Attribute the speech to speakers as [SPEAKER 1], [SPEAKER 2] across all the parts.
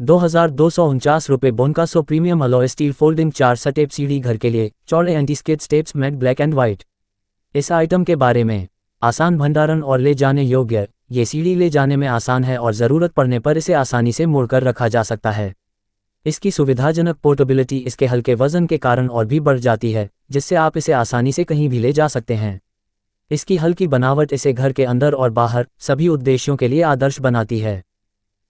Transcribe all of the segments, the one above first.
[SPEAKER 1] ₹2249 Bonkaso premium alloy steel folding 4 step सीढ़ी घर के लिए चौड़े anti skid steps matte black and white. इस आइटम के बारे में आसान भंडारण और ले जाने योग्य। ये सीढ़ी ले जाने में आसान है और ज़रूरत पड़ने पर इसे आसानी से मोड़कर रखा जा सकता है। इसकी सुविधाजनक पोर्टेबिलिटी इसके हल्के वजन के कारण और भी बढ़ जाती है, जिससे आप इसे आसानी से कहीं भी ले जा सकते हैं। इसकी हल्की बनावट इसे घर के अंदर और बाहर सभी उद्देश्यों के लिए आदर्श बनाती है।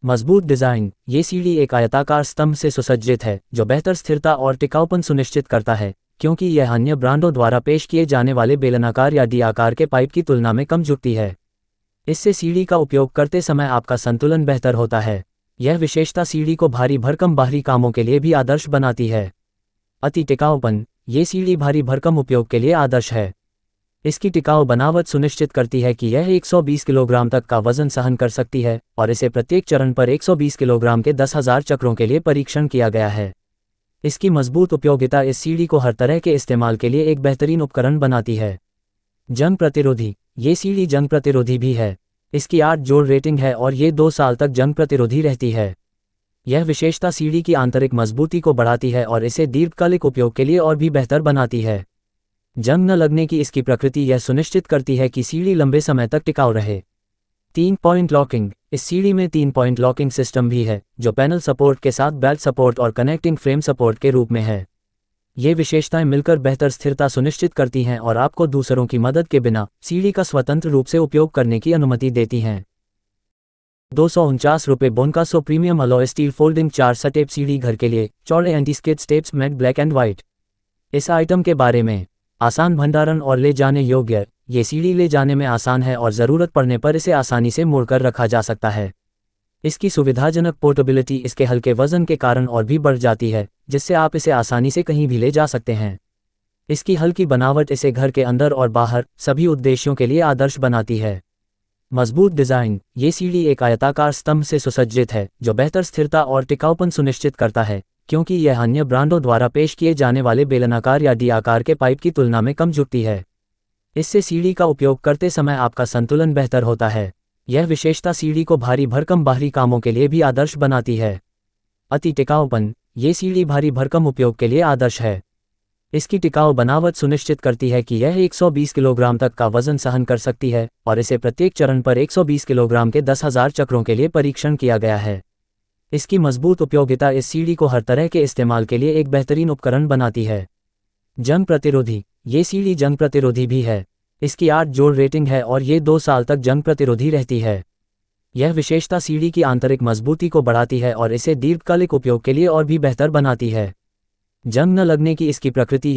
[SPEAKER 1] मजबूत डिज़ाइन। ये सीढ़ी एक आयताकार स्तंभ से सुसज्जित है जो बेहतर स्थिरता और टिकाऊपन सुनिश्चित करता है, क्योंकि यह अन्य ब्रांडों द्वारा पेश किए जाने वाले बेलनाकार या डी आकार के पाइप की तुलना में कम झुकती है। इससे सीढ़ी का उपयोग करते समय आपका संतुलन बेहतर होता है। यह विशेषता सीढ़ी को भारी भरकम बाहरी कामों के लिए भी आदर्श बनाती है। अति टिकाऊपन। ये सीढ़ी भारी भरकम उपयोग के लिए आदर्श है। इसकी टिकाऊ बनावट सुनिश्चित करती है कि यह 120 किलोग्राम तक का वजन सहन कर सकती है और इसे प्रत्येक चरण पर 120 किलोग्राम के 10,000 चक्रों के लिए परीक्षण किया गया है। इसकी मजबूत उपयोगिता इस सीढ़ी को हर तरह के इस्तेमाल के लिए एक बेहतरीन उपकरण बनाती है। जंग प्रतिरोधी। ये सीढ़ी जंग प्रतिरोधी भी है। इसकी 8 जोड़ रेटिंग है और ये 2 साल तक जंग प्रतिरोधी रहती है। यह विशेषता सीढ़ी की आंतरिक मजबूती को बढ़ाती है और इसे दीर्घकालिक उपयोग के लिए और भी बेहतर बनाती है। जंग न लगने की इसकी प्रकृति यह सुनिश्चित करती है कि सीढ़ी लंबे समय तक टिकाऊ रहे। 3 पॉइंट लॉकिंग। इस सीढ़ी में 3 पॉइंट लॉकिंग सिस्टम भी है, जो पैनल सपोर्ट के साथ बेल्ट सपोर्ट और कनेक्टिंग फ्रेम सपोर्ट के रूप में है। ये विशेषताएं मिलकर बेहतर स्थिरता सुनिश्चित करती हैं और आपको दूसरों की मदद के बिना सीढ़ी का स्वतंत्र रूप से उपयोग करने की अनुमति देती हैं। ₹249 Bonkaso premium alloy steel folding 4 step सीढ़ी घर के लिए चौड़े anti skid steps matte black and white. इस आइटम के बारे में आसान भंडारण और ले जाने योग्य। ये सीढ़ी ले जाने में आसान है और ज़रूरत पड़ने पर इसे आसानी से मोड़कर रखा जा सकता है। इसकी सुविधाजनक पोर्टेबिलिटी इसके हल्के वजन के कारण और भी बढ़ जाती है, जिससे आप इसे आसानी से कहीं भी ले जा सकते हैं। इसकी हल्की बनावट इसे घर के अंदर और बाहर सभी उद्देश्यों के लिए आदर्श बनाती है। मजबूत डिज़ाइन। ये सीढ़ी एक आयताकार स्तंभ से सुसज्जित है जो बेहतर स्थिरता और टिकाऊपन सुनिश्चित करता है, क्योंकि यह अन्य ब्रांडों द्वारा पेश किए जाने वाले बेलनाकार या डी आकार के पाइप की तुलना में कम झुकती है। इससे सीढ़ी का उपयोग करते समय आपका संतुलन बेहतर होता है। यह विशेषता सीढ़ी को भारी भरकम बाहरी कामों के लिए भी आदर्श बनाती है। अति टिकाऊपन। ये सीढ़ी भारी भरकम उपयोग के लिए आदर्श है। इसकी टिकाऊ बनावट सुनिश्चित करती है कि यह 120 किलोग्राम तक का वजन सहन कर सकती है और इसे प्रत्येक चरण पर 120 किलोग्राम के 10,000 चक्रों के लिए परीक्षण किया गया है। इसकी मजबूत उपयोगिता इस सीढ़ी को हर तरह के इस्तेमाल के लिए एक बेहतरीन उपकरण बनाती है। जंग प्रतिरोधी। ये सीढ़ी जंग प्रतिरोधी भी है। इसकी 8 जोड़ रेटिंग है और ये 2 साल तक जंग प्रतिरोधी रहती है। यह विशेषता सीढ़ी की आंतरिक मजबूती को बढ़ाती है और इसे दीर्घकालिक उपयोग के लिए और भी बेहतर बनाती है। जंग न लगने की इसकी प्रकृति